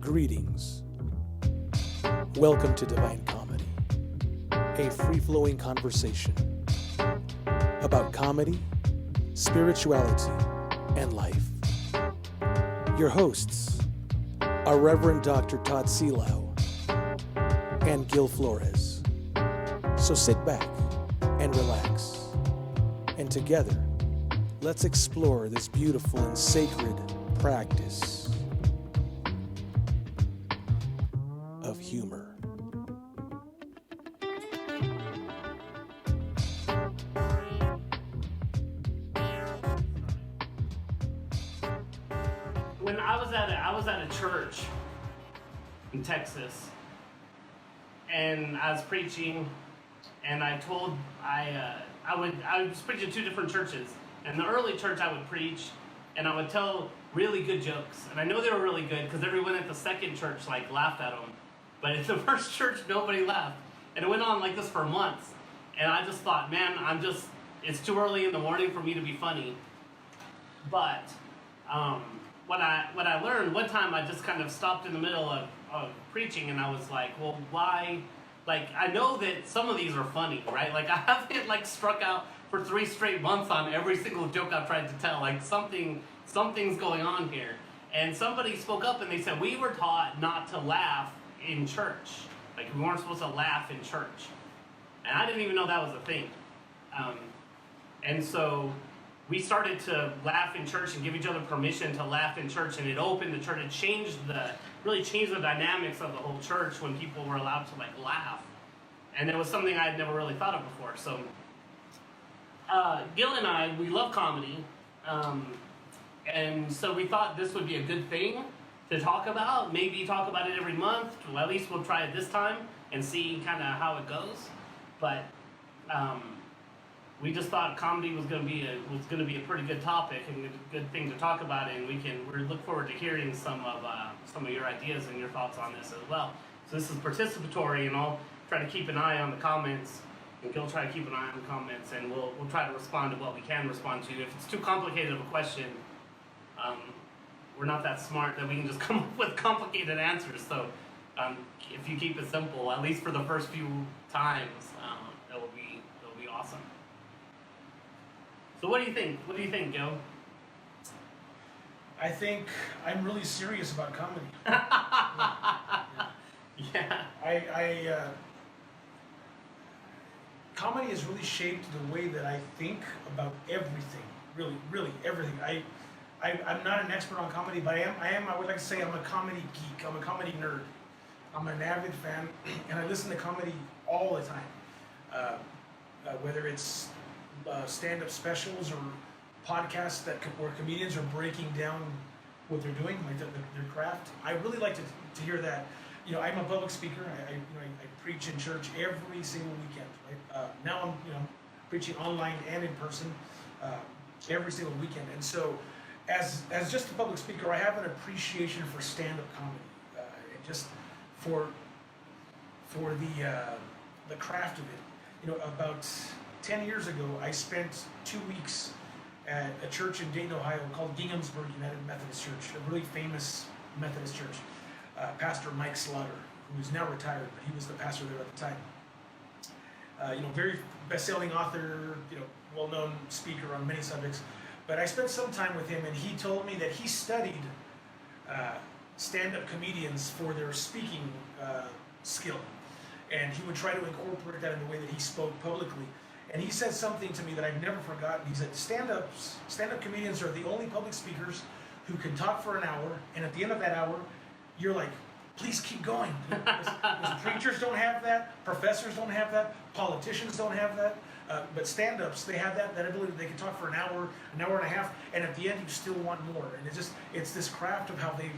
Greetings. Welcome to Divine Comedy, a free-flowing conversation about comedy, spirituality, and life. Your hosts are Reverend Dr. Todd Gil and Gil Flores. So sit back and relax, and together, let's explore this beautiful and sacred practice of humor. When I was at a church in Texas, and I was preaching, and I was preaching two different churches. In the early church, I would preach, and I would tell really good jokes, and I know they were really good because everyone at the second church laughed at them. But at the first church, nobody laughed. And it went on like this for months. And I just thought, man, it's too early in the morning for me to be funny. But what I learned, one time I just kind of stopped in the middle of preaching, and I was like, well, why? I know that some of these are funny, right? I haven't struck out for 3 straight months on every single joke I've tried to tell. Something's going on here. And somebody spoke up and they said, we were taught not to laugh in church. We weren't supposed to laugh in church. And I didn't even know that was a thing. And so we started to laugh in church and give each other permission to laugh in church, and it opened the church. It really changed the dynamics of the whole church when people were allowed to laugh. And it was something I had never really thought of before. So Gil and I, we love comedy. And so we thought this would be a good thing to talk about. Maybe talk about it every month. Well, at least we'll try it this time and see kind of how it goes. But we just thought comedy was going to be a pretty good topic and a good thing to talk about, and we look forward to hearing some of your ideas and your thoughts on this as well. So this is participatory, and I'll try to keep an eye on the comments, and Gil try to keep an eye on the comments, and we'll try to respond to what we can respond to. If it's too complicated of a question, we're not that smart that we can just come up with complicated answers. So if you keep it simple, at least for the first few times, it'll be awesome. So what do you think? What do you think, Gil? I think I'm really serious about comedy. Yeah. Comedy has really shaped the way that I think about everything. Really everything. I'm not an expert on comedy, but I would like to say I'm a comedy geek. I'm a comedy nerd. I'm an avid fan, and I listen to comedy all the time. Whether it's stand-up specials or podcasts where comedians are breaking down what they're doing, their craft. I really like to hear that. I'm a public speaker. I preach in church every single weekend. Right? Now I'm preaching online and in person every single weekend, and so. As just a public speaker, I have an appreciation for stand-up comedy, and just for the craft of it. About 10 years ago, I spent 2 weeks at a church in Dayton, Ohio called Ginghamsburg United Methodist Church, a really famous Methodist church. Pastor Mike Slaughter, who is now retired, but he was the pastor there at the time. Very best-selling author, well-known speaker on many subjects. But I spent some time with him, and he told me that he studied stand-up comedians for their speaking skill. And he would try to incorporate that in the way that he spoke publicly. And he said something to me that I've never forgotten. He said, stand-up comedians are the only public speakers who can talk for an hour, and at the end of that hour, you're like, please keep going. Because preachers don't have that, professors don't have that, politicians don't have that. But stand-ups, they have that ability. They can talk for an hour and a half, and at the end you still want more. And it's this craft of how they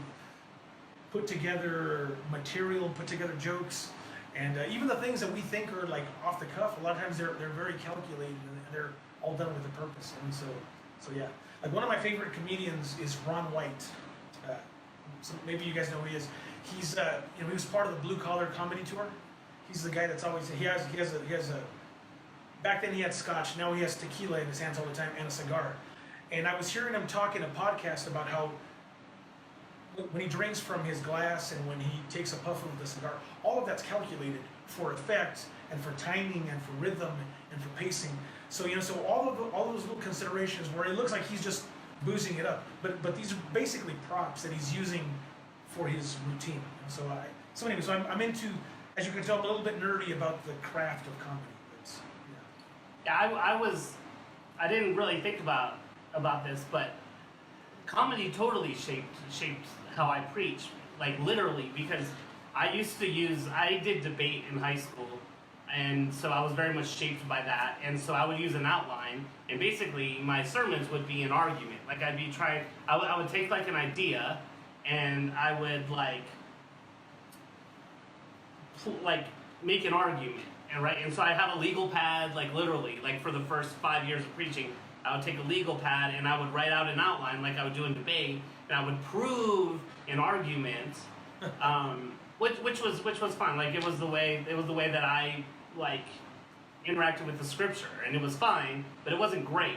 put together material, put together jokes, and even the things that we think are off the cuff. A lot of times they're very calculated, and they're all done with a purpose. And so yeah. One of my favorite comedians is Ron White. So maybe you guys know who he is. He's he was part of the Blue Collar Comedy Tour. He's the guy that's always he has a back then he had scotch, now he has tequila in his hands all the time and a cigar. And I was hearing him talk in a podcast about how when he drinks from his glass and when he takes a puff of the cigar, all of that's calculated for effect and for timing and for rhythm and for pacing. So so all of those little considerations where it looks like he's just boozing it up, but these are basically props that he's using for his routine. And so anyway, I'm into, as you can tell, I'm a little bit nerdy about the craft of comedy. But, I didn't really think about this, but comedy totally shaped how I preach, like literally, because I did debate in high school, and so I was very much shaped by that, and so I would use an outline, and basically my sermons would be an argument. Like I would take like an idea, and I would like make an argument, and so I have a legal pad, like literally, like for the first 5 years of preaching, I would take a legal pad and I would write out an outline like I would do in debate, and I would prove an argument, which was fun. Like it was the way that I like interacted with the scripture, and it was fine, but it wasn't great.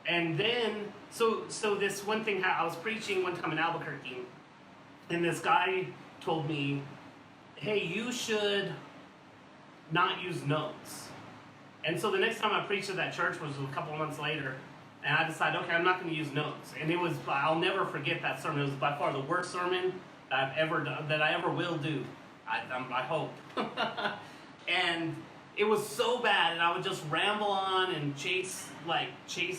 And then so this one thing, I was preaching one time in Albuquerque, and this guy told me, "Hey, you should not use notes." And so the next time I preached at that church was a couple of months later, and I decided, okay, I'm not going to use notes. And I'll never forget that sermon. It was by far the worst sermon that I've ever done, that I ever will do. I hope. And it was so bad, and I would just ramble on and chase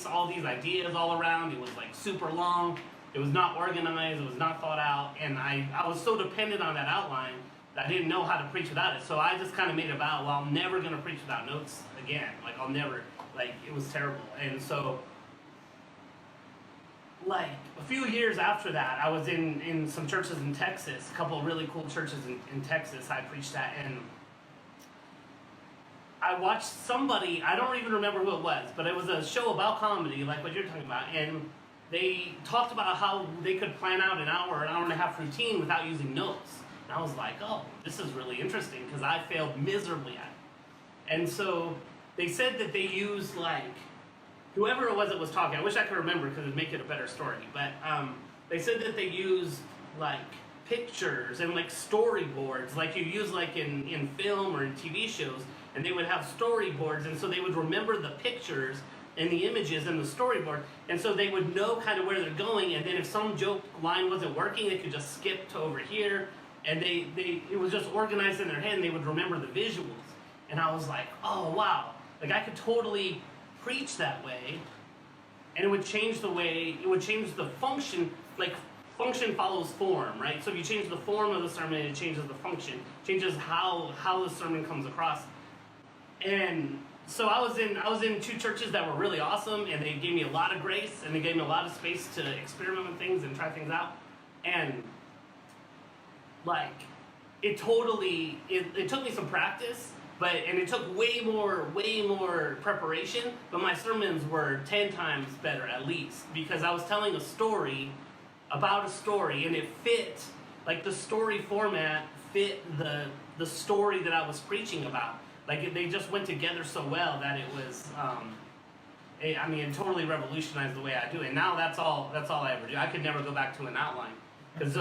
all these ideas all around. It was like super long. It was not organized. It was not thought out. And I was so dependent on that outline that I didn't know how to preach without it. So I just kind of made a vow, well, I'm never going to preach without notes again. Like, I'll never, it was terrible. And so, a few years after that, I was in some churches in Texas, a couple of really cool churches in Texas. I preached at, and I watched somebody, I don't even remember who it was, but it was a show about comedy, like what you're talking about, and they talked about how they could plan out an hour and a half routine without using notes. And I was like, oh, this is really interesting, because I failed miserably at it. And so they said that they used, whoever it was that was talking, I wish I could remember because it'd make it a better story, but they said that they used, pictures and, storyboards, like you use, in film or in TV shows, and they would have storyboards, and so they would remember the pictures and the images and the storyboard, and so they would know kind of where they're going, and then if some joke line wasn't working, they could just skip to over here, and it was just organized in their head, and they would remember the visuals. And I was like, oh wow, I could totally preach that way, and it would change the function, function follows form, right? So if you change the form of the sermon, it changes the function, changes how the sermon comes across. And so I was in two churches that were really awesome, and they gave me a lot of grace, and they gave me a lot of space to experiment with things and try things out. And it took me some practice, and it took way more preparation, but my sermons were 10 times better at least, because I was telling a story about a story, and it fit, the story format fit the story that I was preaching about. They just went together so well that it was, it totally revolutionized the way I do it. And now that's all I ever do. I could never go back to an outline, because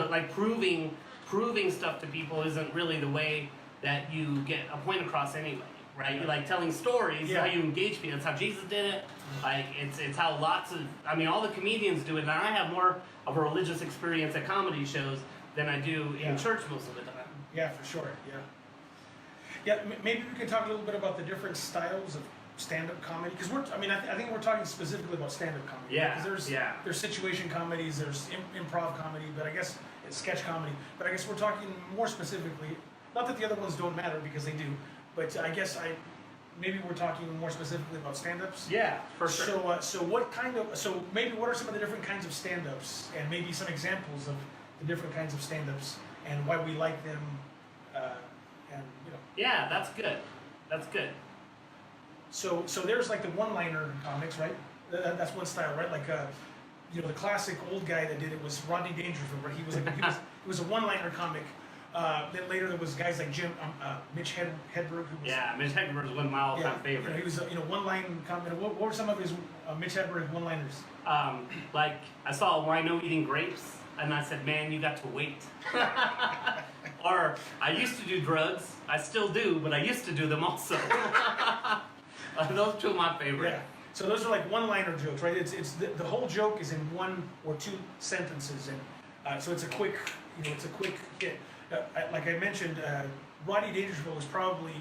proving stuff to people isn't really the way that you get a point across anyway, right? You telling stories, how you engage people. It's how Jesus did it. It's how all the comedians do it. And I have more of a religious experience at comedy shows than I do in church most of the time. Yeah, for sure. Yeah, maybe we could talk a little bit about the different styles of stand-up comedy, because I think we're talking specifically about stand-up comedy. Yeah. Because there's situation comedies, there's improv comedy, but I guess it's sketch comedy. But I guess we're talking more specifically. Not that the other ones don't matter, because they do, but I guess maybe we're talking more specifically about stand-ups. Yeah, for sure. So what are some of the different kinds of stand-ups, and maybe some examples of the different kinds of stand-ups and why we like them, Yeah, that's good. That's good. So there's the one-liner comics, right? That's one style, right? The classic old guy that did it was Rodney Dangerfield, where he was a one-liner comic. Then later there was guys like Mitch Hedberg, who was, Mitch Hedberg was one of my all-time favorites. He was one-line comic. What were some of his Mitch Hedberg one-liners? I saw a wino eating grapes. and I said, man, you got to wait. Or I used to do drugs. I still do, but I used to do them also. Those two are my favorite. Yeah. So those are like one-liner jokes, right? It's the whole joke is in one or two sentences, and so it's a quick, it's a quick hit. Like I mentioned, Rodney Dangerfield was probably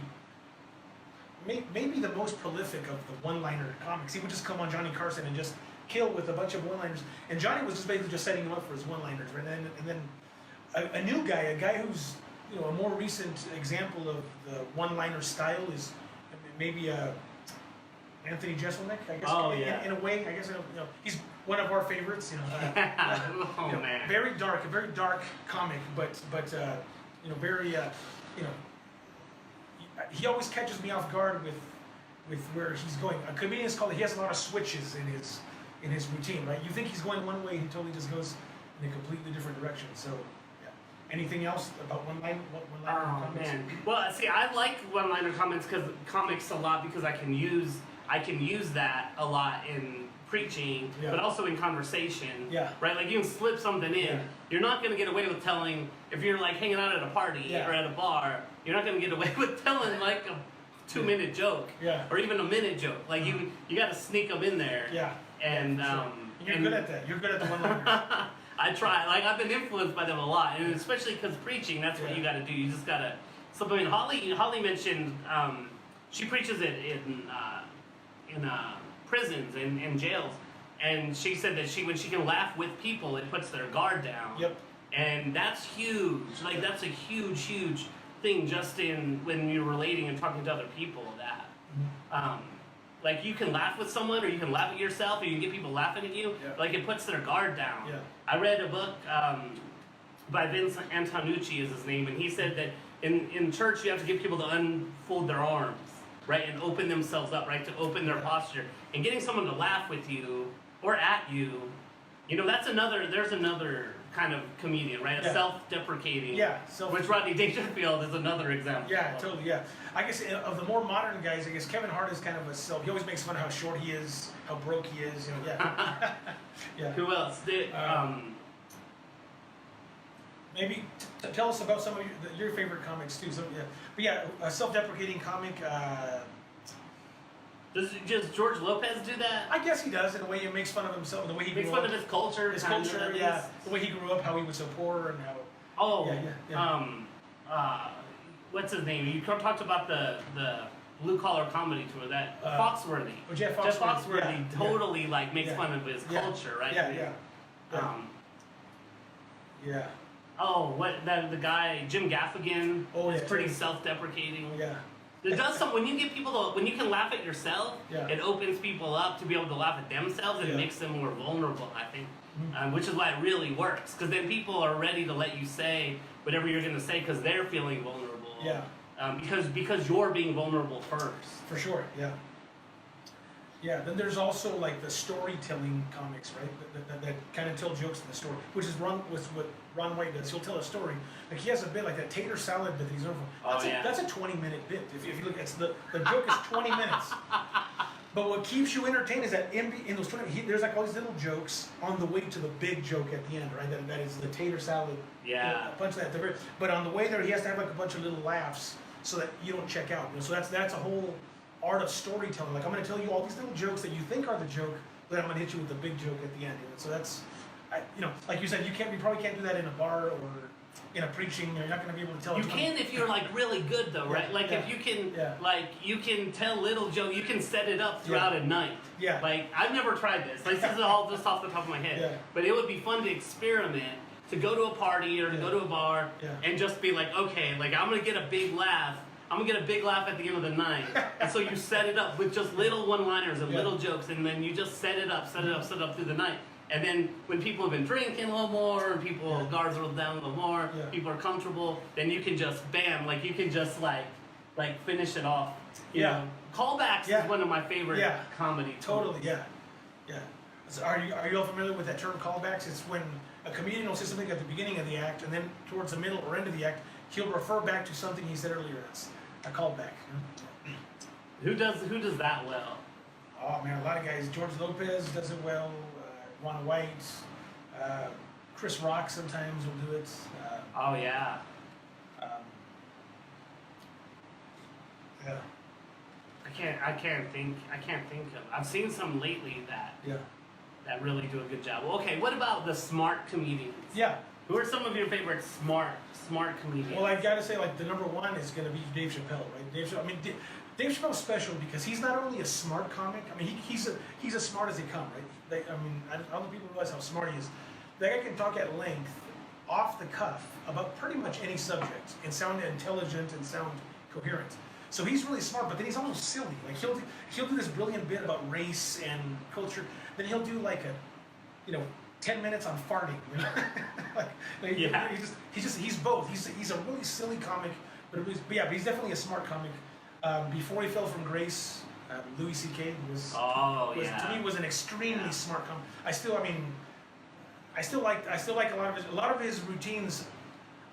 maybe the most prolific of the one-liner comics. He would just come on Johnny Carson and just kill with a bunch of one-liners, and Johnny was just basically just setting him up for his one-liners, right? And then a new guy, a guy who's a more recent example of the one-liner style is maybe Anthony Jeselnik, I guess. Oh, yeah. In a way, I guess he's one of our favorites. Man. Very dark, a very dark comic, but very he always catches me off guard with where he's going. A comedian is called. He has a lot of switches in his routine, right? You think he's going one way, he totally just goes in a completely different direction. So, yeah. Anything else about one-liner comments? Man. Well, see, I like one-liner comics a lot because I can use that a lot in preaching, but also in conversation. Yeah. Right? Like you can slip something in. Yeah. You're not gonna get away with telling if you're like hanging out at a party or at a bar. You're not gonna get away with telling like a 2-minute joke. Yeah. Or even a minute joke. Like you got to sneak them in there. Yeah. And you're good at that. You're good at the one-liners. I try. Like I've been influenced by them a lot, and especially because preaching, that's what you got to do. You just gotta. So I mean, Holly mentioned she preaches it in prisons and jails, and she said that when she can laugh with people, it puts their guard down. Yep. And that's huge. Like that's a huge thing just in when you're relating and talking to other people. That. Like you can laugh with someone, or you can laugh at yourself, or you can get people laughing at you. Yeah. Like it puts their guard down. Yeah. I read a book by Vince Antonucci is his name, and he said that in church you have to get people to unfold their arms, right, and open themselves up, right, to open their posture. And getting someone to laugh with you or at you, there's another kind of comedian, right? A self-deprecating. Yeah. Which Rodney Dangerfield is another example. Yeah, totally. Yeah. I guess of the more modern guys, I guess Kevin Hart is kind of a self. He always makes fun of how short he is, how broke he is. Yeah. Yeah. Who else? Maybe tell us about some of your favorite comics too. So, yeah. But yeah, a self-deprecating comic. Does George Lopez do that? I guess he does in a way. He makes fun of himself, the way he makes fun of his culture. Yeah. The way he grew up, how he was so poor, and how. Oh. Yeah. What's his name? You talked about the blue collar comedy tour. That Foxworthy. Oh, Jeff Foxworthy. Jeff Foxworthy totally makes fun of his culture, right? Yeah. Yeah. Oh, the guy Jim Gaffigan is pretty totally. Self-deprecating. Yeah. It does when you get people when you can laugh at yourself, it opens people up to be able to laugh at themselves, and it makes them more vulnerable, I think. Which is why it really works, because then people are ready to let you say whatever you're going to say because they're feeling vulnerable. Yeah. Because you're being vulnerable first. For sure. Yeah. Yeah. Then there's also like the storytelling comics, right? That kind of tell jokes in the story, which is what Ron White does. He'll tell a story. Like he has a bit like that tater salad bit that he's known for. That's a 20-minute bit. If you look, the joke is 20 minutes. But what keeps you entertained is that in those 20, there's like all these little jokes on the way to the big joke at the end, right? That is the tater salad. Yeah. A bunch of that. But on the way there, he has to have like a bunch of little laughs so that you don't check out. So that's a whole art of storytelling. Like I'm going to tell you all these little jokes that you think are the joke, but I'm going to hit you with the big joke at the end. So that's, like you said, you probably can't do that in a bar or in a preaching. You're not going to be able to tell. You can if you're like really good though, right? Like if you can, you can tell little jokes. You can set it up throughout a night. Yeah. Like I've never tried this. Like this is all just off the top of my head. Yeah. But it would be fun to experiment. To go to a party or to go to a bar and just be like, okay, like I'm gonna get a big laugh. I'm gonna get a big laugh at the end of the night. And so you set it up with just little one-liners and little jokes, and then you just set it up through the night. And then when people have been drinking a little more, and people guards are down a little more, people are comfortable, then you can just like you can just like finish it off. You know? Callbacks is one of my favorite comedy. Totally, yeah. So are you all familiar with that term callbacks? It's when a comedian will say something at the beginning of the act, and then towards the middle or end of the act, he'll refer back to something he said earlier. That's a callback. Who does that well? Oh man, a lot of guys. George Lopez does it well. Ron White. Chris Rock sometimes will do it. Oh yeah. Um, yeah. I can't think of. I've seen some lately Yeah. that really do a good job. Well, okay, what about the smart comedians? Yeah. Who are some of your favorite smart comedians? Well, I gotta say, like, the number one is gonna be Dave Chappelle, right? Dave Chappelle's special because he's not only a smart comic. I mean, he's as smart as they come, right? I don't think people realize how smart he is. That guy can talk at length, off the cuff, about pretty much any subject and sound intelligent and sound coherent. So he's really smart, but then he's almost silly. Like he'll do this brilliant bit about race and culture. Then he'll do like 10 minutes on farting. You know? Yeah. He's both. He's a really silly comic, but he's definitely a smart comic. Before he fell from grace, Louis C.K. to me was an extremely smart comic. I still like a lot of his routines.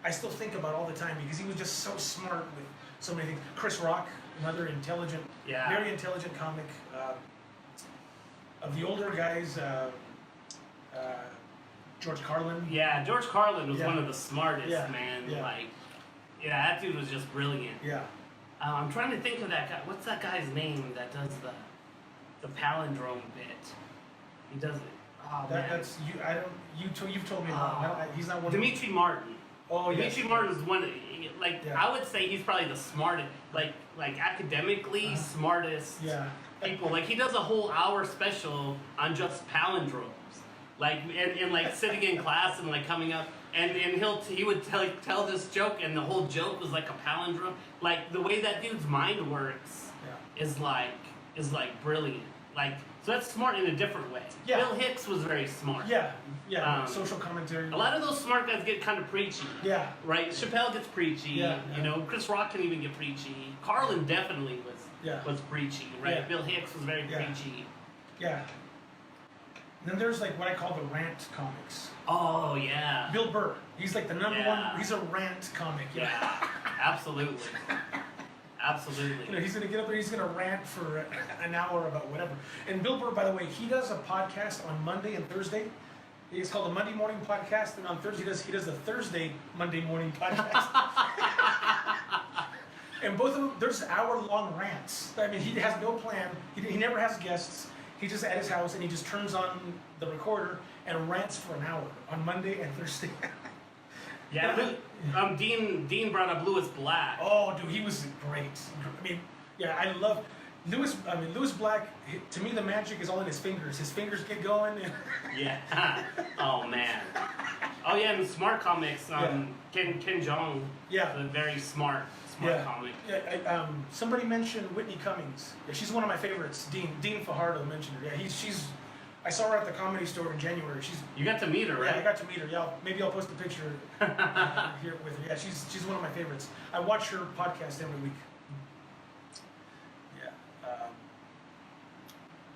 I still think about all the time because he was just so smart with so many things. Chris Rock, another intelligent, very intelligent comic. Of the older guys, George Carlin. Yeah, George Carlin was one of the smartest, Yeah. man. Yeah. Like, that dude was just brilliant. Yeah. I'm trying to think of that guy. What's that guy's name that does the palindrome bit? He does it. Oh man. That's you. I don't. You've told me about. He's not one. Dimitri Martin. Oh yes. Dimitri Martin is one. Yeah. I would say he's probably the smartest, like academically smartest people. Like he does a whole hour special on just palindromes, like and like sitting in class and like coming up and he would tell this joke and the whole joke was like a palindrome. Like the way that dude's mind works is like brilliant. Like so that's smart in a different way. Yeah. Bill Hicks was very smart. Yeah. Social commentary. A lot of those smart guys get kind of preachy. Yeah. Right? Chappelle gets preachy. Yeah. You know, Chris Rock can even get preachy. Carlin definitely was preachy, right? Yeah. Bill Hicks was very preachy. Yeah. And then there's like what I call the rant comics. Oh, yeah. Bill Burr. He's like the number one. He's a rant comic. Yeah, absolutely. Absolutely. You know, he's gonna get up there. He's gonna rant for an hour about whatever. And Bill Burr, by the way, he does a podcast on Monday and Thursday. It's called the Monday Morning Podcast, and on Thursday he does the Thursday Monday Morning Podcast. And both of them, there's hour-long rants. I mean, he has no plan. He never has guests. He just at his house and he just turns on the recorder and rants for an hour on Monday and Thursday. Yeah, Dean brought up Louis Black. Oh, dude, he was great. I mean, yeah, I love Louis Black. To me, the magic is all in his fingers. His fingers get going. Yeah. Oh man. Oh yeah, and smart comics. Ken Jeong. Yeah. A very smart comic. Yeah. Somebody mentioned Whitney Cummings. Yeah, she's one of my favorites. Dean Fajardo mentioned her. Yeah, she's. I saw her at the Comedy Store in January. You got to meet her, right? Yeah, I got to meet her. Yeah, maybe I'll post a picture here with her. Yeah, she's one of my favorites. I watch her podcast every week. Yeah.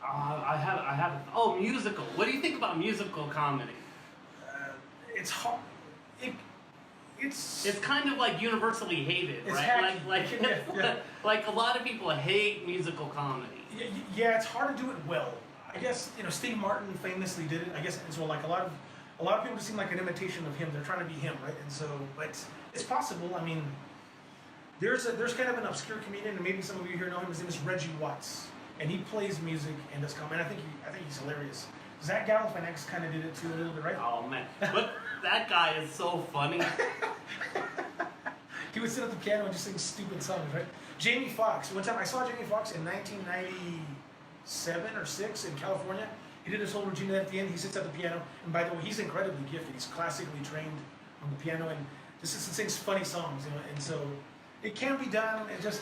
I have. Oh, musical. What do you think about musical comedy? It's hard. It's kind of like universally hated, it's right? Hacky. Like a lot of people hate musical comedy. Yeah, it's hard to do it well. I guess Steve Martin famously did it. I guess as well. Like a lot of people just seem like an imitation of him. They're trying to be him, right? And so, but it's possible. I mean, there's kind of an obscure comedian, and maybe some of you here know him. His name is Reggie Watts, and he plays music and does comedy. I think he's hilarious. Zach Galifianakis kind of did it too a little bit, right? Oh man, but that guy is so funny. He would sit at the piano and just sing stupid songs, right? Jamie Foxx. One time I saw Jamie Foxx in 1997 or 6 in California. He did his whole routine, and at the end he sits at the piano. And by the way, he's incredibly gifted. He's classically trained on the piano and just sings funny songs, And so it can be done. It just,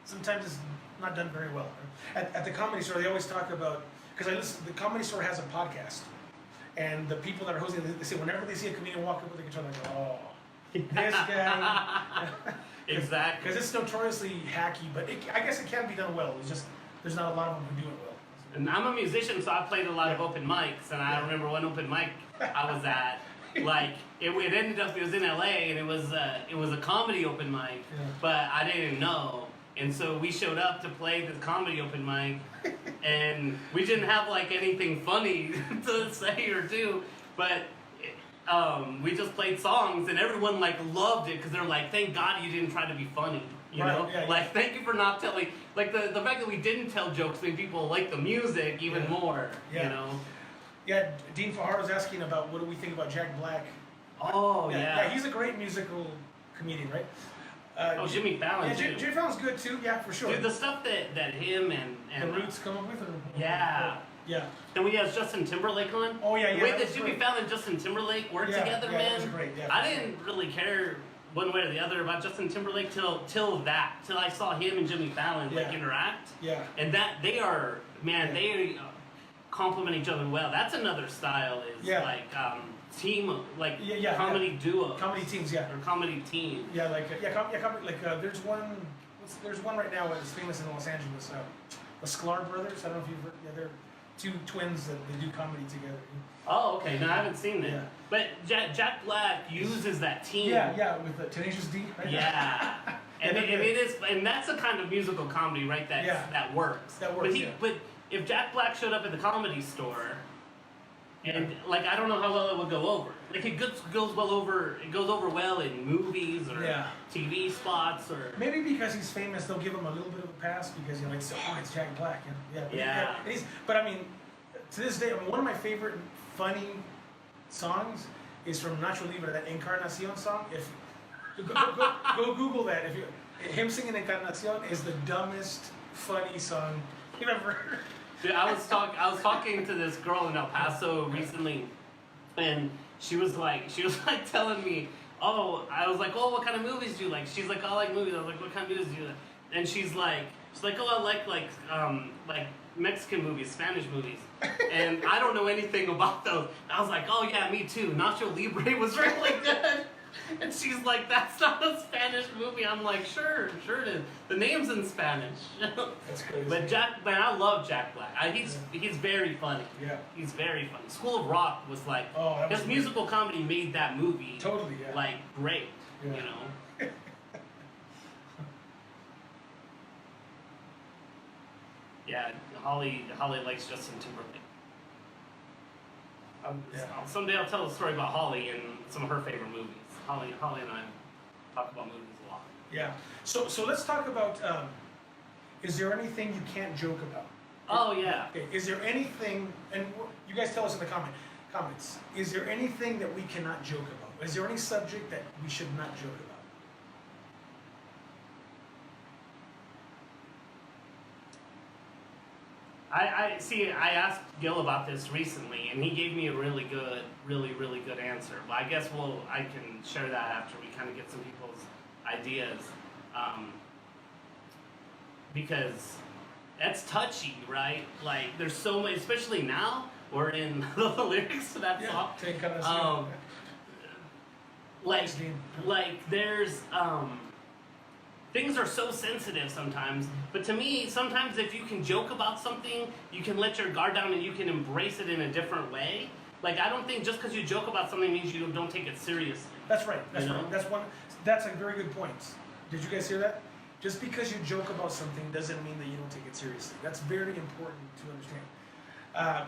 sometimes it's not done very well. At the Comedy Store, they always talk about, because the Comedy Store has a podcast, and the people that are hosting it, they say whenever they see a comedian walk up with a guitar, they go, oh, this guy. Exactly. Because it's notoriously hacky, but I guess it can be done well. It's just there's not a lot of them who do it well. And I'm a musician, so I played a lot of open mics, and I remember one open mic I was at. Like it ended up, it was in LA, and it was a comedy open mic, but I didn't know. And so we showed up to play this comedy open mic, and we didn't have like anything funny to say or do. But we just played songs and everyone like loved it because they're like, thank God you didn't try to be funny. You know, like thank you for not telling. Like the fact that we didn't tell jokes made people like the music even more. You know. Yeah, Dean Fahar was asking about what do we think about Jack Black. Oh yeah, he's a great musical comedian, right? Jimmy Fallon. Yeah, too. Jimmy Fallon's good too. Yeah, for sure. Dude, the stuff that him and the Roots come up with. Yeah. And we have Justin Timberlake on. Oh yeah. The way that Jimmy Fallon and Justin Timberlake work together, man. That was great. Yeah, I didn't really care one way or the other about Justin Timberlake till I saw him and Jimmy Fallon like interact. Yeah. And that they are they complement each other well. That's another style is like team comedy duo. Comedy teams, or comedy team. Yeah, there's one right now that's famous in Los Angeles. The Sklar brothers. I don't know if you've heard. Yeah, they're two twins that they do comedy together. Oh, okay. No, I haven't seen that. Yeah. But Jack Black uses that team. Yeah, with the Tenacious D. Right? Yeah. And it is, and that's the kind of musical comedy, right? That works. That works. But if Jack Black showed up at the Comedy Store, and like I don't know how well it would go over. Like it goes over well in movies or TV spots or. Maybe because he's famous, they'll give him a little bit of a pass because it's Jack Black. But I mean, to this day, one of my favorite funny songs is from Nacho Libre, that Encarnacion song. If go Google that. Him singing Encarnacion is the dumbest funny song you've ever heard. Dude, I was talking to this girl in El Paso recently, and she was like telling me, I was like, what kind of movies do you like? She's like, I like movies. I was like, what kind of movies do you like? And she's like, I like Mexican movies, Spanish movies, and I don't know anything about those. I was like, oh yeah, me too. Nacho Libre was really good. And she's like, that's not a Spanish movie. I'm like, sure it is. The name's in Spanish. That's crazy. But I love Jack Black. He's very funny. Yeah. He's very funny. School of Rock was like, his musical comedy made that movie totally, like great, you know? Yeah, Holly likes Justin Timberlake. Someday I'll tell a story about Holly and some of her favorite movies. Holly and I talk about movies a lot. Yeah. So let's talk about. Is there anything you can't joke about? Oh yeah. Okay. Is there anything? And you guys tell us in the comments. Is there anything that we cannot joke about? Is there any subject that we should not joke about? I see. I asked Gil about this recently, and he gave me a really good answer. But I guess I can share that after we kind of get some people's ideas, because that's touchy, right? Like there's so much, especially now we're in the lyrics to that song. Like there's things are so sensitive sometimes, but to me, sometimes if you can joke about something, you can let your guard down and you can embrace it in a different way. Like, I don't think just because you joke about something means you don't take it seriously. That's right. That's right. That's a very good point. Did you guys hear that? Just because you joke about something doesn't mean that you don't take it seriously. That's very important to understand.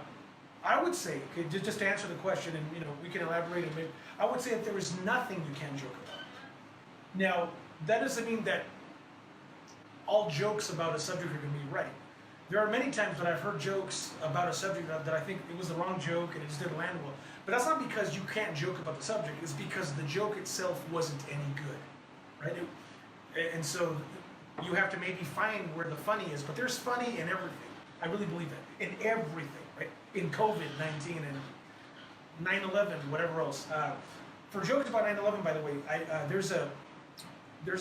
I would say, just to answer the question, and we can elaborate a bit. I would say that there is nothing you can joke about. Now, that doesn't mean that all jokes about a subject are going to be right. There are many times that I've heard jokes about a subject that I think it was the wrong joke and it just didn't land well. But that's not because you can't joke about the subject. It's because the joke itself wasn't any good, right? And so you have to maybe find where the funny is. But there's funny in everything. I really believe that. In everything, right? In COVID-19 and 9/11, whatever else. For jokes about 9/11, by the way, there's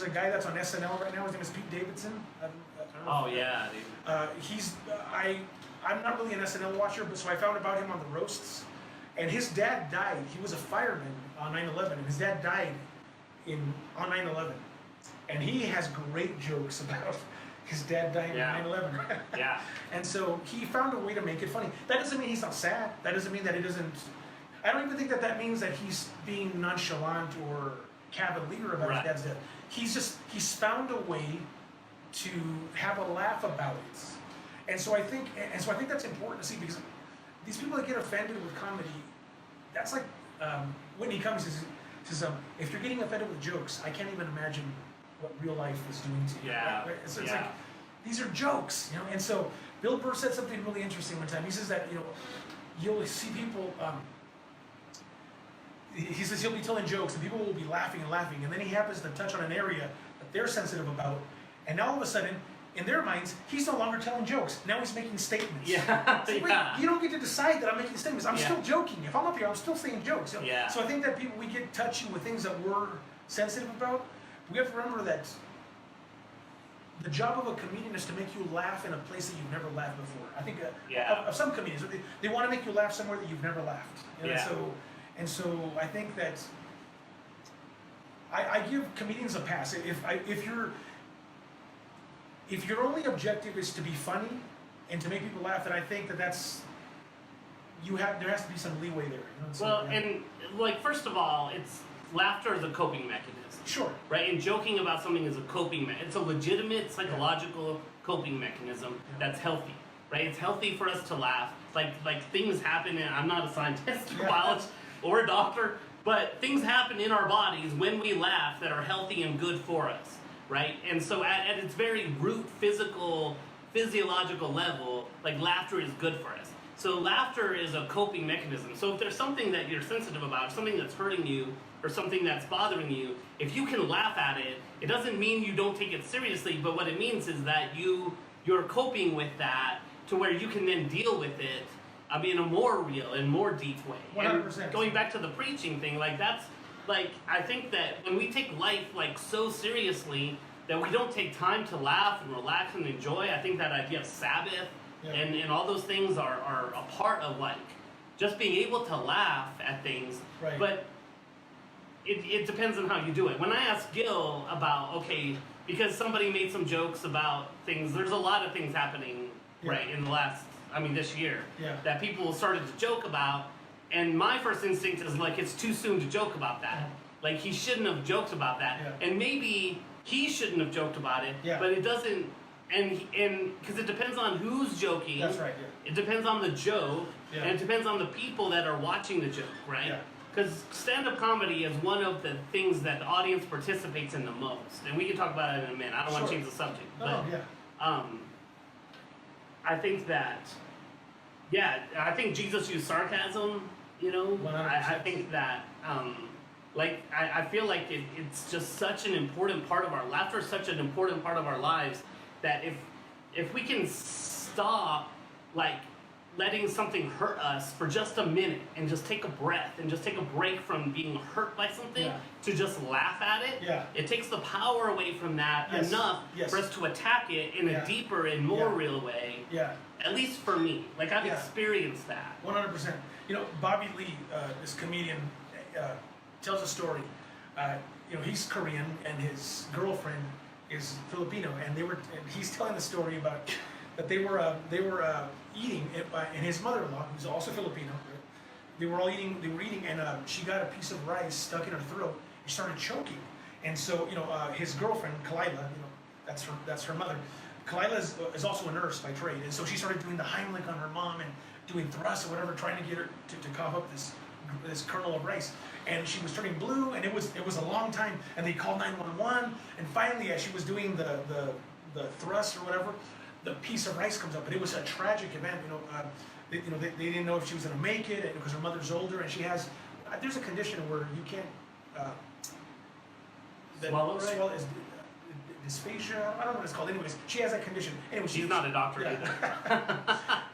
a guy that's on SNL right now. His name is Pete Davidson. Oh yeah. I'm not really an SNL watcher, but so I found about him on the roasts. And his dad died. He was a fireman on 9/11, and his dad died on 9/11. And he has great jokes about his dad dying on 9/11. Yeah. And so he found a way to make it funny. That doesn't mean he's not sad. That doesn't mean that he doesn't. I don't even think that means that he's being nonchalant or cavalier about his dad's death. He's found a way to have a laugh about it. And so I think that's important to see, because these people that get offended with comedy, that's like Whitney Cummings says, if you're getting offended with jokes, I can't even imagine what real life is doing to you. Yeah. Right? So it's like, these are jokes, you know. And so Bill Burr said something really interesting one time. He says that, you know, you'll see people. He says he'll be telling jokes and people will be laughing and laughing, and then he happens to touch on an area that they're sensitive about, and now all of a sudden, in their minds, he's no longer telling jokes. Now he's making statements. Yeah. So, wait, you don't get to decide that I'm making statements. I'm Yeah. still joking. If I'm up here, I'm still saying jokes. You know? Yeah. So I think that we get touchy with things that we're sensitive about. We have to remember that the job of a comedian is to make you laugh in a place that you've never laughed before. I think of some comedians, they want to make you laugh somewhere that you've never laughed. You know? Yeah. And so I think that I give comedians a pass. If your only objective is to be funny and to make people laugh, then I think there has to be some leeway there. You know? Well, and like first of all, laughter is a coping mechanism. Sure. Right, and joking about something is a coping mechanism. It's a legitimate psychological coping mechanism that's healthy. Right, it's healthy for us to laugh. Like things happen, and I'm not a scientist or biologist or a doctor, but things happen in our bodies when we laugh that are healthy and good for us. Right, and so at its very root physiological level, like laughter is good for us. So laughter is a coping mechanism. So if there's something that you're sensitive about, something that's hurting you, or something that's bothering you, if you can laugh at it, it doesn't mean you don't take it seriously, but what it means is that you're coping with that to where you can then deal with it in a more real and more deep way. 100%. And going back to the preaching thing, I think that when we take life so seriously that we don't take time to laugh and relax and enjoy, I think that idea of Sabbath and all those things are a part of just being able to laugh at things. Right. But it depends on how you do it. When I asked Gil about, because somebody made some jokes about things, there's a lot of things happening, right, in the last, this year, that people started to joke about, and my first instinct is it's too soon to joke about that. He shouldn't have joked about that. And maybe he shouldn't have joked about it, but it doesn't, and because it depends on who's joking. That's right, It depends on the joke, and it depends on the people that are watching the joke, right? Yeah. Because stand-up comedy is one of the things that the audience participates in the most, and we can talk about it in a minute. I don't want to change the subject, but I think that, I think Jesus used sarcasm. 100%. I think that, I feel like it's just such an important part of our laughter, is such an important part of our lives that if we can stop letting something hurt us for just a minute and just take a breath and just take a break from being hurt by something to just laugh at it, it takes the power away from that enough for us to attack it in a deeper and more real way. At least for me. I've experienced that. 100%. Bobby Lee, this comedian, tells a story. He's Korean and his girlfriend is Filipino, and he's telling the story about that they were eating, and his mother-in-law, who's also Filipino, they were eating, and she got a piece of rice stuck in her throat. She started choking, and so his girlfriend Kalila, that's her mother. Kalila is also a nurse by trade, and so she started doing the Heimlich on her mom and doing thrusts or whatever, trying to get her to cough up this kernel of rice. And she was turning blue, and it was a long time. And they called 911, and finally, as she was doing the thrust or whatever, the piece of rice comes up. But it was a tragic event. They didn't know if she was going to make it because her mother's older, and she has there's a condition where you can't swallow is dysphagia. I don't know what it's called. Anyways, she has that condition. Anyway, she's not a doctor either.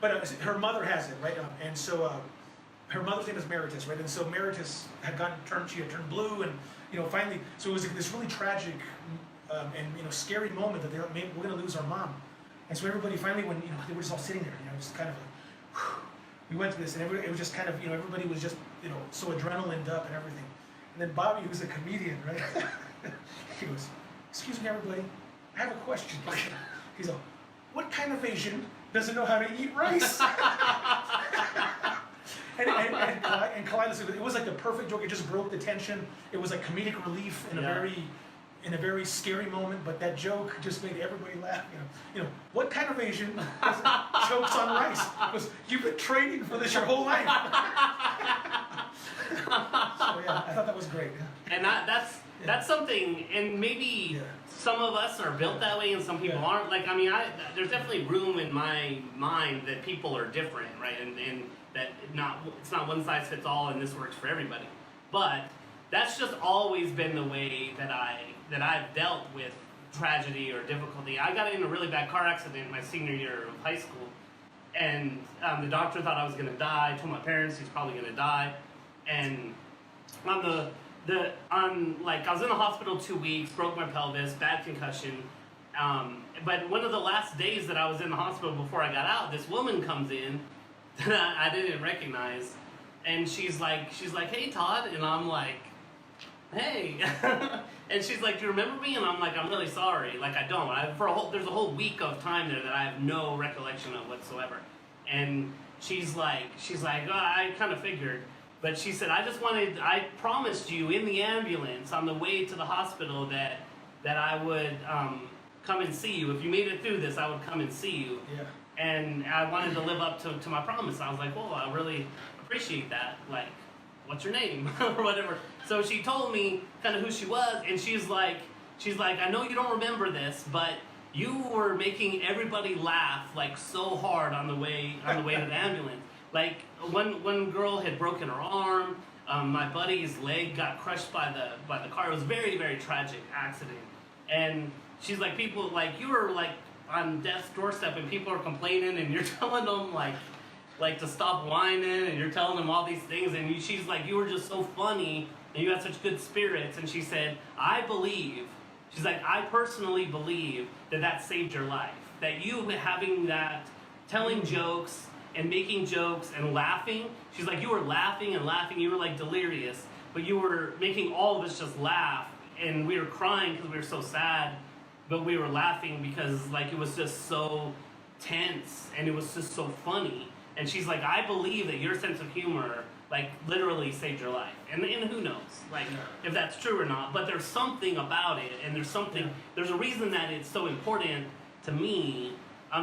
But her mother has it, right? And so her mother's name is Meritus, right? And so Meritus had she had turned blue, and finally, so it was this really tragic and scary moment that we're going to lose our mom. And so everybody finally, when they were just all sitting there, just kind of whew, we went through this, and it was just kind of everybody was just so adrenaline up and everything. And then Bobby, who's a comedian, right? He goes, "Excuse me, everybody, I have a question." He's like, "What kind of Asian doesn't know how to eat rice?" And Kalila said it was like the perfect joke. It just broke the tension. It was like comedic relief in a very scary moment. But that joke just made everybody laugh. What kind of Asian chokes on rice? Because you've been training for this your whole life. I thought that was great. Yeah. And that's something, and maybe some of us are built that way and some people aren't. Like, I mean, there's definitely room in my mind that people are different, right? And that it's not one size fits all and this works for everybody. But that's just always been the way that I've dealt with tragedy or difficulty. I got in a really bad car accident my senior year of high school, and the doctor thought I was gonna die. I told my parents he's probably gonna die, and on I was in the hospital 2 weeks, broke my pelvis, bad concussion. But one of the last days that I was in the hospital before I got out, this woman comes in that I didn't recognize, and she's like, "Hey, Todd," and I'm like, "Hey," and she's like, "Do you remember me?" And I'm like, "I'm really sorry. Like, I don't. There's a whole week of time there that I have no recollection of whatsoever." And she's like, "Oh, I kind of figured." But she said, I promised you in the ambulance on the way to the hospital that I would come and see you. If you made it through this, I would come and see you. Yeah. And I wanted to live up to my promise. I was like, well, I really appreciate that. Like, what's your name? Or whatever. So she told me kind of who she was, and she's like, I know you don't remember this, but you were making everybody laugh like so hard on the way to the ambulance. Like, one girl had broken her arm. My buddy's leg got crushed by the car. It was a very, very tragic accident. And she's like, people, like, you were like on death's doorstep and people are complaining and you're telling them like to stop whining and you're telling them all these things. And she's like, you were just so funny and you had such good spirits. And she said, I personally believe that saved your life. That you having that, telling jokes and making jokes and laughing. She's like, you were laughing and laughing. You were like delirious, but you were making all of us just laugh. And we were crying because we were so sad, but we were laughing because like it was just so tense and it was just so funny. And she's like, I believe that your sense of humor like literally saved your life. And who knows, like if that's true or not, but there's something about it, and there's a reason that it's so important to me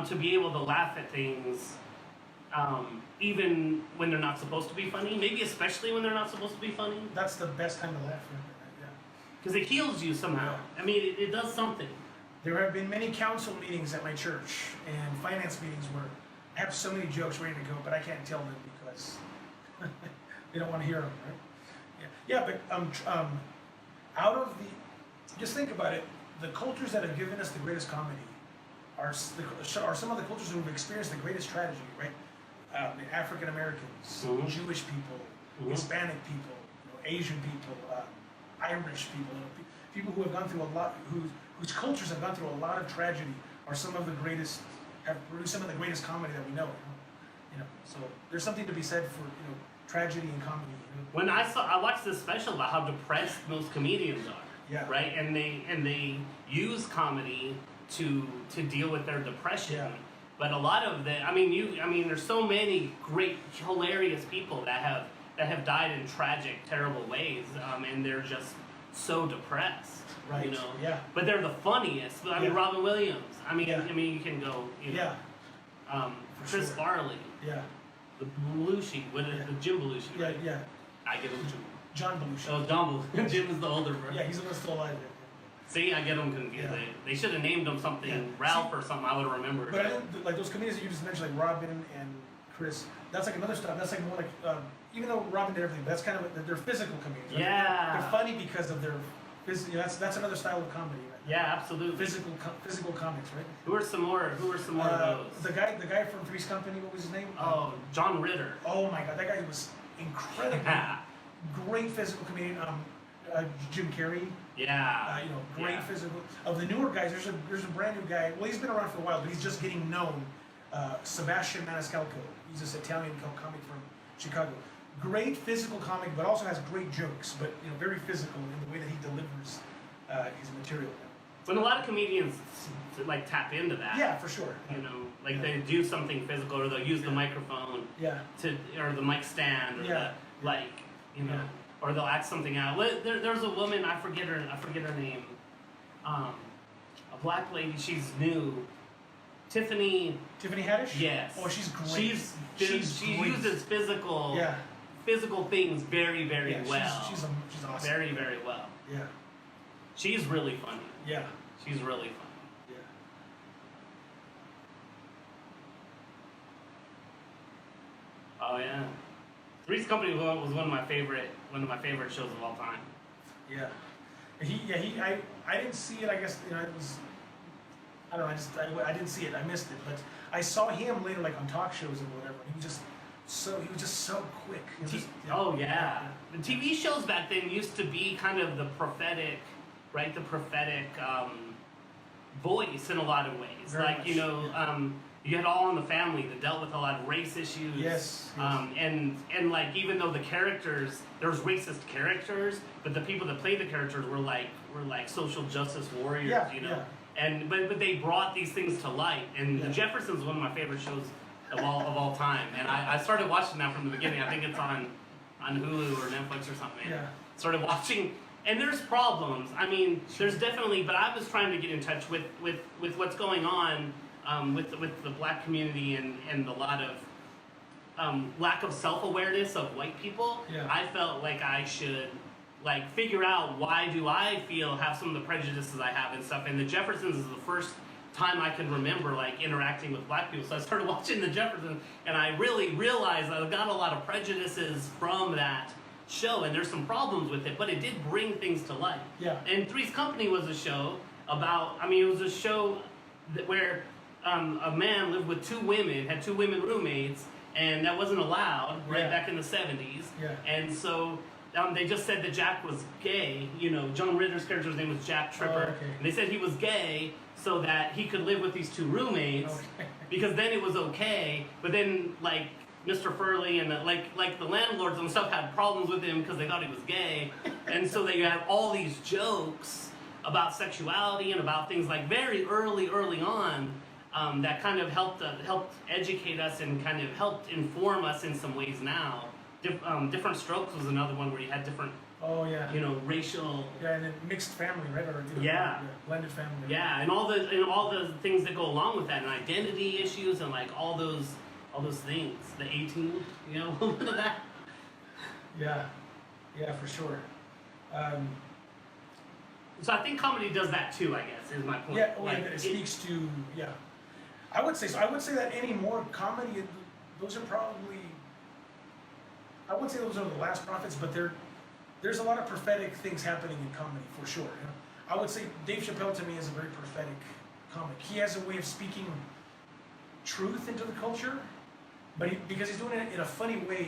to be able to laugh at things even when they're not supposed to be funny, maybe especially when they're not supposed to be funny. That's the best time to laugh. Yeah. Because it heals you somehow. I mean, it does something. There have been many council meetings at my church and finance meetings where I have so many jokes ready to go, but I can't tell them because they don't want to hear them, right? Yeah, but out of just think about it, the cultures that have given us the greatest comedy are some of the cultures who have experienced the greatest tragedy, right? African Americans, Jewish people, Hispanic people, Asian people, Irish people, people who have gone through a lot, whose cultures have gone through a lot of tragedy, are some of the greatest, have produced some of the greatest comedy that we know. So there's something to be said for tragedy and comedy. When I watched this special about how depressed most comedians are. Yeah. Right, and they use comedy to deal with their depression. Yeah. But a lot of there's so many great, hilarious people that have died in tragic, terrible ways, and they're just so depressed. Right. Yeah. But they're the funniest. I mean, Robin Williams. I mean, you can go. Yeah. Chris Farley. Yeah. The Belushi. The Jim Belushi. Yeah. Right? Yeah. I get him too. John Belushi. Oh, John Belushi. Jim is the older brother. Yeah, he's the one still alive. See, I get them confused. Yeah. They should have named them something, Ralph or something. I would have remembered. But I think like those comedians that you just mentioned, like Robin and Chris, that's like another stuff. That's like more like even though Robin did everything, but that's kind of they're physical comedians. Right? Yeah. They're funny because of their that's another style of comedy. Right? Yeah, absolutely. Physical comics, right? Who are some more of those? The guy from Three's Company. What was his name? Oh, John Ritter. Oh my God, that guy was incredible. Great physical comedian. Jim Carrey. Yeah. Great physical. Of the newer guys, there's a brand new guy. Well, he's been around for a while, but he's just getting known. Sebastian Maniscalco. He's this Italian comic from Chicago. Great physical comic, but also has great jokes. But very physical in the way that he delivers his material. When a lot of comedians like tap into that. Yeah, for sure. They do something physical, or they'll use the microphone. Yeah. Or the mic stand, or or they'll act something out. There's a woman, I forget her name. A black lady, she's new. Tiffany Haddish? Yes. Oh, she's great. She uses physical physical things very, very Yeah, well. she's awesome. Very, very well. Yeah. She's really funny. Yeah. She's really funny. Yeah. Oh yeah. Three's Company was one of my favorite shows of all time. Yeah. I didn't see it. I guess it was. I don't know. I didn't see it. I missed it. But I saw him later, like on talk shows and whatever. He was just so quick. Oh yeah. The TV shows back then used to be kind of the prophetic, right? The prophetic voice in a lot of ways. Very like much, you had All in the Family that dealt with a lot of race issues. Yes. And like even though the characters, there was racist characters, but the people that played the characters were like social justice warriors. Yeah, you know. yeah. And but they brought these things to light. And The Jeffersons is one of my favorite shows of all time. And I started watching that from the beginning. I think it's on Hulu or Netflix or something. Yeah. Started watching, and there's problems. I mean, there's definitely, but I was trying to get in touch with what's going on with the black community and a lot of lack of self-awareness of white people. Yeah. I felt like I should figure out why do I have some of the prejudices I have and stuff. And The Jeffersons is the first time I can remember interacting with black people. So I started watching The Jeffersons, and I really realized I got a lot of prejudices from that show, and there's some problems with it, but it did bring things to light. Yeah. And Three's Company was a show about, it was a show where a man lived with had two women roommates, and that wasn't allowed back in the 70s. Yeah. And so they just said that Jack was gay. John Ritter's character's name was Jack Tripper. Oh, okay. And they said he was gay so that he could live with these two roommates, Okay. because then it was okay. But then, Mr. Furley and the landlords and stuff had problems with him because they thought he was gay. And so they had all these jokes about sexuality and about things very early on that kind of helped educate us and kind of helped inform us in some ways now. Different Strokes was another one where you had different, Oh yeah. racial. Yeah, and then mixed family, right? Or blended family. Yeah, and all the things that go along with that, and identity issues, and all those things. The 18, a little bit of that. Yeah, for sure. So I think comedy does that too. I guess is my point. Yeah, it speaks to I would say so. I would say that anymore comedy, those are probably. I wouldn't say those are the last prophets, but there's a lot of prophetic things happening in comedy for sure. I would say Dave Chappelle to me is a very prophetic comic. He has a way of speaking truth into the culture, but because he's doing it in a funny way,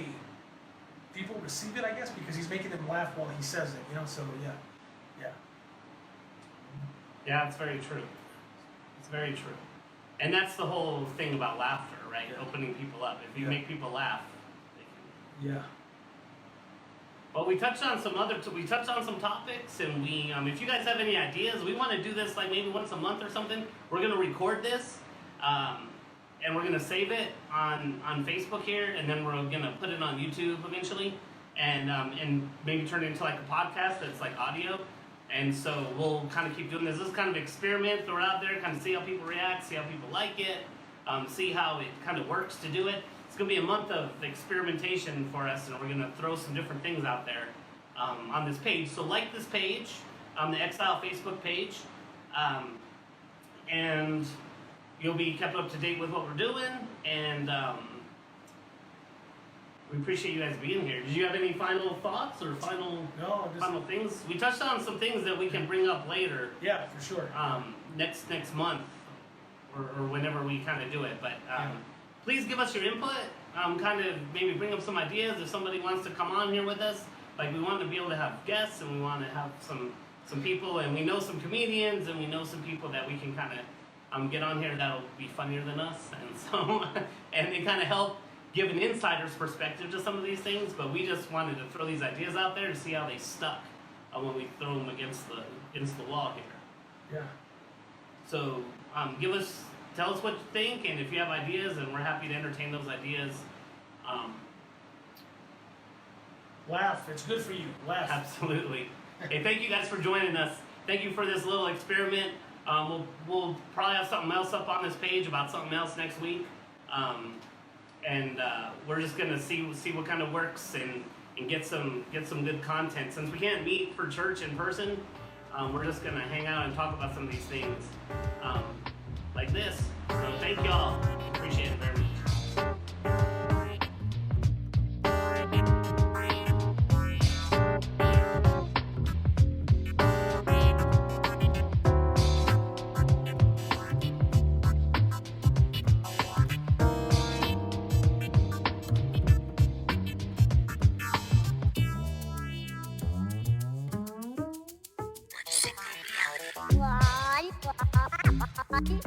people receive it, I guess, because he's making them laugh while he says it. So yeah. Yeah, it's very true. It's very true, and that's the whole thing about laughter, right? Yeah. Opening people up. If you make people laugh. Yeah. Well, we touched on some topics, and we, if you guys have any ideas, we want to do this maybe once a month or something. We're gonna record this, and we're gonna save it on Facebook here, and then we're gonna put it on YouTube eventually, and maybe turn it into a podcast that's audio. And so we'll kind of keep doing this. This is kind of an experiment, throw it out there, kind of see how people react, see how people like it, see how it kind of works to do it. It's going to be a month of experimentation for us, and we're going to throw some different things out there on this page. So like this page, the X-ile Facebook page, and you'll be kept up to date with what we're doing, and we appreciate you guys being here. Did you have any final thoughts or final things? We touched on some things that we can bring up later. Yeah, for sure. Next month, or whenever we kind of do it, but. Please give us your input, kind of maybe bring up some ideas if somebody wants to come on here with us. We want to be able to have guests, and we want to have some people, and we know some comedians, and we know some people that we can kind of get on here that'll be funnier than us, and so, and they kind of help give an insider's perspective to some of these things, but we just wanted to throw these ideas out there to see how they stuck when we throw them against the wall here. Yeah. So, tell us what you think, and if you have ideas, and we're happy to entertain those ideas. Laugh. It's good for you. Laugh. Absolutely. Hey, thank you guys for joining us. Thank you for this little experiment. We'll probably have something else up on this page about something else next week. and we're just gonna see what kind of works and get some good content. Since we can't meet for church in person, we're just gonna hang out and talk about some of these things like this. So thank y'all. Appreciate it very much. One,